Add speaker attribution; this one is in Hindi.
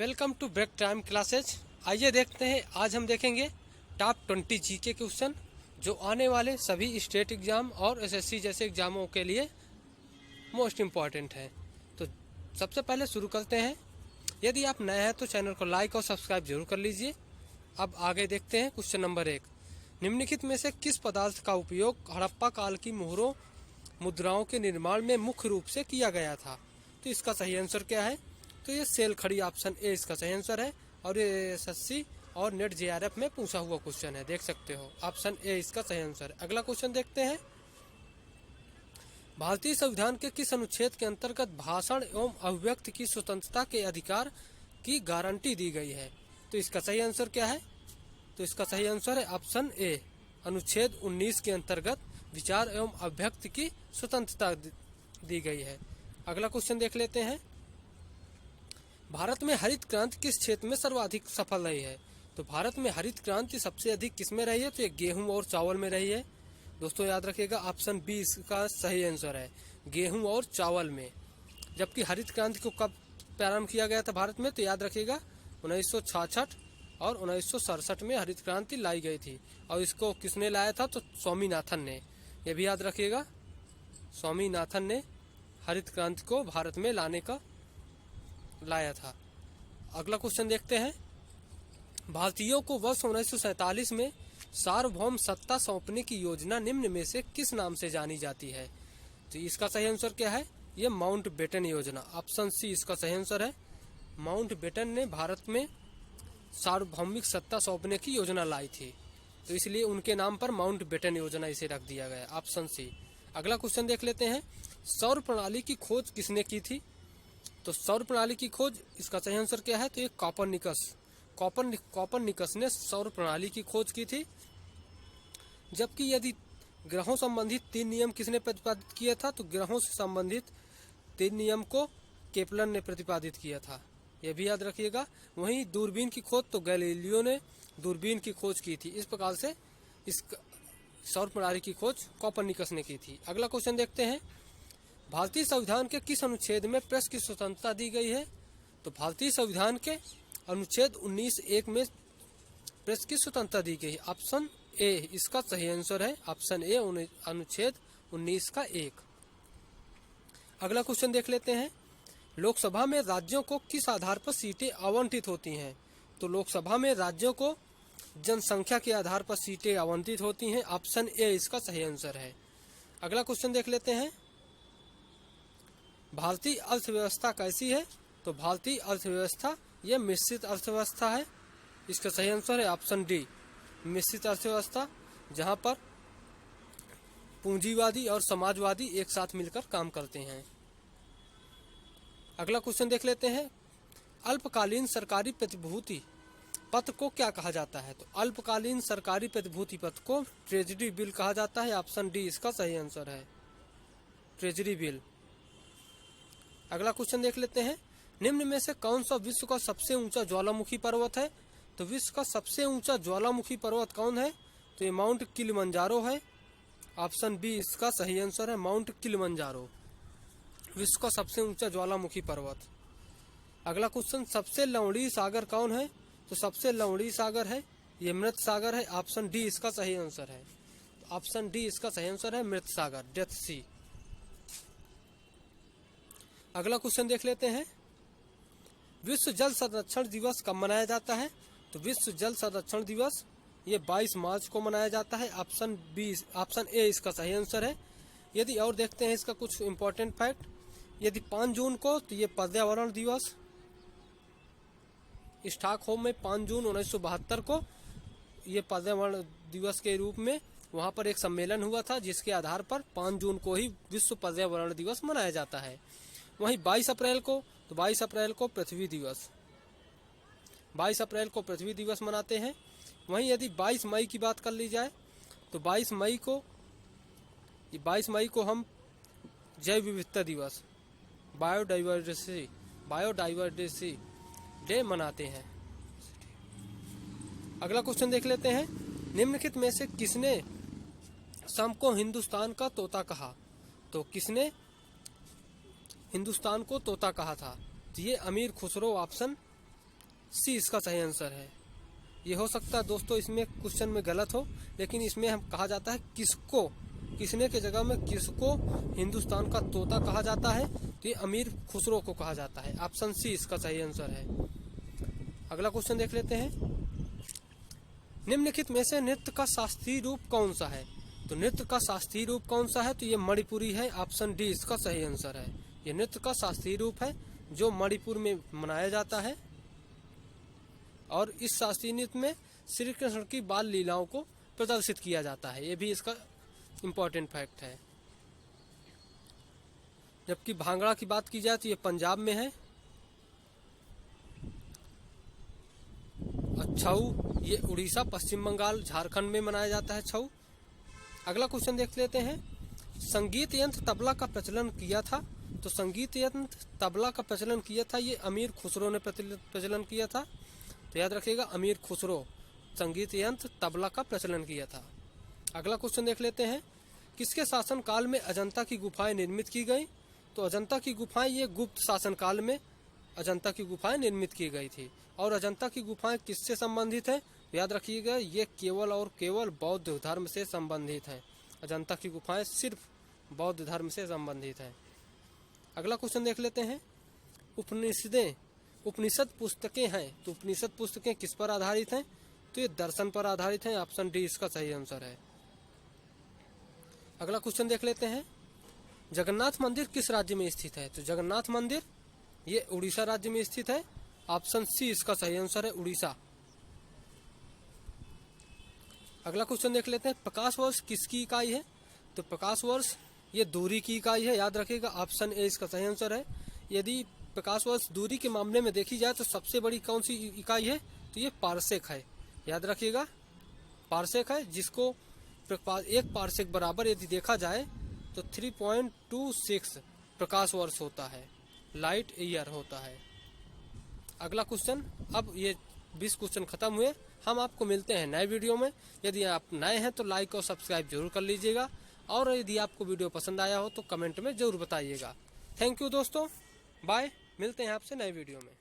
Speaker 1: Welcome to break time classes. आइए देखते हैं, आज हम देखेंगे टॉप 20 जीके क्वेश्चन जो आने वाले सभी स्टेट एग्जाम और एसएससी जैसे एग्जामों के लिए मोस्ट इम्पॉर्टेंट है। तो सबसे पहले शुरू करते हैं। यदि आप नए हैं तो चैनल को लाइक और सब्सक्राइब जरूर कर लीजिए। अब आगे देखते हैं क्वेश्चन नंबर 1। निम्नलिखित में से किस पदार्थ का उपयोग हड़प्पा काल की मोहरों मुद्राओं के निर्माण में मुख्य रूप से किया गया था? तो इसका सही आंसर क्या है? तो ये सेल खड़ी, ऑप्शन ए इसका सही आंसर है। और ये एसएससी और नेट जेआरएफ में पूछा हुआ क्वेश्चन है, देख सकते हो। ऑप्शन ए इसका सही आंसर है। अगला क्वेश्चन देखते हैं। भारतीय संविधान के किस अनुच्छेद के अंतर्गत भाषण एवं अभिव्यक्ति की स्वतंत्रता के अधिकार की गारंटी दी गई है? तो इसका सही आंसर क्या है? तो इसका सही आंसर है ऑप्शन ए, अनुच्छेद 19 के अंतर्गत विचार एवं अभिव्यक्ति की स्वतंत्रता दी गई है। अगला क्वेश्चन देख लेते हैं। भारत में हरित क्रांति किस क्षेत्र में सर्वाधिक सफल रही है? तो भारत में हरित क्रांति सबसे अधिक किसमें रही है? तो ये गेहूं और चावल में रही है। दोस्तों याद रखिएगा, ऑप्शन बी इसका सही आंसर है, गेहूं और चावल में। जबकि हरित क्रांति को कब प्रारंभ किया गया था भारत में? तो याद रखिएगा 1966 और 1967 में हरित क्रांति लाई गई थी। और इसको किसने लाया था? तो स्वामीनाथन ने। यह भी याद रखिएगा, स्वामीनाथन ने हरित क्रांति को भारत में लाया था। अगला क्वेश्चन देखते हैं। भारतीयों को वर्ष 1947 में सार्वभौम सत्ता सौंपने की योजना निम्न में से किस नाम से जानी जाती है? तो इसका सही आंसर क्या है? ये माउंटबेटन योजना, ऑप्शन सी इसका सही आंसर है। माउंटबेटन ने भारत में सार्वभौमिक सत्ता सौंपने की योजना लाई थी, तो इसलिए उनके नाम पर माउंटबेटन योजना इसे रख दिया गया, ऑप्शन सी। अगला क्वेश्चन देख लेते हैं। सौर प्रणाली की खोज किसने की थी? तो सौर प्रणाली की खोज, इसका सही आंसर क्या है? तो ये कॉपरनिकस ने सौर प्रणाली की खोज की थी। जबकि यदि ग्रहों संबंधित 3 नियम किसने प्रतिपादित किया था? तो ग्रहों से संबंधित 3 नियम को केपलर ने प्रतिपादित किया था, यह भी याद रखिएगा। वहीं दूरबीन की खोज तो गैलीलियो ने दूरबीन की खोज की थी। इस प्रकार से इस सौर प्रणाली की खोज कॉपरनिकस ने की थी। अगला क्वेश्चन देखते हैं। भारतीय संविधान के किस अनुच्छेद में प्रेस की स्वतंत्रता दी गई है? तो भारतीय संविधान के अनुच्छेद 19(1) में प्रेस की स्वतंत्रता दी गई है, ऑप्शन ए इसका सही आंसर है। ऑप्शन ए, अनुच्छेद 19 का 1। अगला क्वेश्चन देख लेते हैं। लोकसभा में राज्यों को किस आधार पर सीटें आवंटित होती हैं? तो लोकसभा में राज्यों को जनसंख्या के आधार पर सीटें आवंटित होती हैं, ऑप्शन ए इसका सही आंसर है। अगला क्वेश्चन देख लेते हैं। भारतीय अर्थव्यवस्था कैसी है? तो भारतीय अर्थव्यवस्था यह मिश्रित अर्थव्यवस्था है, इसका सही आंसर है ऑप्शन डी, मिश्रित अर्थव्यवस्था, जहां पर पूंजीवादी और समाजवादी एक साथ मिलकर काम करते हैं। अगला क्वेश्चन देख लेते हैं। अल्पकालीन सरकारी प्रतिभूति पत्र को क्या कहा जाता है? तो अल्पकालीन सरकारी प्रतिभूति पत्र को ट्रेजरी बिल कहा जाता है, ऑप्शन डी इसका सही आंसर है, ट्रेजरी बिल। अगला क्वेश्चन देख लेते हैं। निम्न में से कौन सा विश्व का सबसे ऊंचा ज्वालामुखी पर्वत है? तो विश्व का सबसे ऊंचा ज्वालामुखी पर्वत कौन है? तो ये माउंट किलिमंजारो है, ऑप्शन बी इसका सही आंसर है, माउंट किलिमंजारो विश्व का सबसे ऊंचा ज्वालामुखी पर्वत। अगला क्वेश्चन। सबसे लवणीय सागर कौन है? तो सबसे लवणीय सागर है ये मृत सागर है, ऑप्शन डी इसका सही आंसर है। ऑप्शन डी इसका सही आंसर है, मृत सागर, डेथ सी। अगला क्वेश्चन देख लेते हैं। विश्व जल संरक्षण दिवस कब मनाया जाता है? तो विश्व जल संरक्षण दिवस ये 22 मार्च को मनाया जाता है, ऑप्शन ए इसका सही आंसर है। यदि और देखते हैं इसका कुछ इंपॉर्टेंट फैक्ट। यदि 5 जून को, तो ये पर्यावरण दिवस, स्टॉकहोम में 5 जून 1972 को ये पर्यावरण दिवस के रूप में वहां पर एक सम्मेलन हुआ था, जिसके आधार पर 5 जून को ही विश्व पर्यावरण दिवस मनाया जाता है। वहीं 22 अप्रैल को, तो 22 अप्रैल को पृथ्वी दिवस, 22 अप्रैल को पृथ्वी दिवस मनाते हैं। वहीं यदि 22 मई की बात कर ली जाए, तो 22 मई को हम जैव विविधता दिवस, बायोडाइवर्सिटी डे मनाते हैं। अगला क्वेश्चन देख लेते हैं। निम्नलिखित में से किसने सम को हिंदुस्तान का तोता कहा? तो किसने हिंदुस्तान को तोता कहा था? तो ये अमीर खुसरो, ऑप्शन सी इसका सही आंसर है। ये हो सकता है दोस्तों इसमें क्वेश्चन में गलत हो, लेकिन इसमें हम कहा जाता है किसको, किसने के जगह में किसको हिंदुस्तान का तोता कहा जाता है, तो ये अमीर खुसरो को कहा जाता है। ऑप्शन सी इसका सही आंसर है। अगला क्वेश्चन देख लेते हैं, निम्नलिखित में से नृत्य का शास्त्रीय रूप कौन सा है? तो नृत्य का शास्त्रीय रूप कौन सा है? तो ये मणिपुरी है। ऑप्शन डी इसका सही आंसर है। ये नृत्य का शास्त्रीय रूप है जो मणिपुर में मनाया जाता है, और इस शास्त्रीय नृत्य में श्री कृष्ण की बाल लीलाओं को प्रदर्शित किया जाता है। ये भी इसका इम्पोर्टेंट फैक्ट है। जबकि भांगड़ा की बात की जाए तो ये पंजाब में है। छऊ ये उड़ीसा, पश्चिम बंगाल, झारखंड में मनाया जाता है छऊ। अगला क्वेश्चन देख लेते हैं, संगीत यंत्र तबला का प्रचलन किया था? तो संगीत यंत्र तबला का प्रचलन किया था ये अमीर खुसरो ने प्रचलन किया था। तो याद रखिएगा अमीर खुसरो संगीत यंत्र तबला का प्रचलन किया था। अगला क्वेश्चन देख लेते हैं, किसके शासन काल में अजंता की गुफाएं निर्मित की गई? तो अजंता की गुफाएं ये गुप्त शासन काल में अजंता की गुफाएं निर्मित की गई थी। और अजंता की गुफाएं किससे संबंधित है? याद रखिएगा ये केवल और केवल बौद्ध धर्म से संबंधित है। अजंता की गुफाएं सिर्फ बौद्ध धर्म से संबंधित है। अगला क्वेश्चन देख लेते हैं, उपनिषद पुस्तकें हैं, तो उपनिषद पुस्तकें किस पर आधारित हैं? तो ये दर्शन पर आधारित हैं। ऑप्शन डी इसका सही आंसर है। अगला क्वेश्चन देख लेते हैं, जगन्नाथ मंदिर किस राज्य में स्थित है? तो जगन्नाथ मंदिर ये उड़ीसा राज्य में स्थित है। ऑप्शन सी इसका सही आंसर है, उड़ीसा। अगला क्वेश्चन देख लेते हैं, प्रकाश वर्ष किसकी इकाई है? तो प्रकाश वर्ष ये दूरी की इकाई है। याद रखिएगा ऑप्शन ए इसका सही आंसर है। यदि प्रकाश वर्ष दूरी के मामले में देखी जाए तो सबसे बड़ी कौन सी इकाई है? तो ये पारसेक है। याद रखिएगा पारसेक है, जिसको एक पारसेक बराबर यदि देखा जाए तो 3.26 प्रकाश वर्ष होता है, लाइट ईयर होता है। अगला क्वेश्चन, अब ये 20 क्वेश्चन खत्म हुए। हम आपको मिलते हैं नए वीडियो में। यदि आप नए हैं तो लाइक और सब्सक्राइब जरूर कर लीजिएगा, और यदि आपको वीडियो पसंद आया हो तो कमेंट में जरूर बताइएगा। थैंक यू दोस्तों, बाय। मिलते हैं आपसे नए वीडियो में।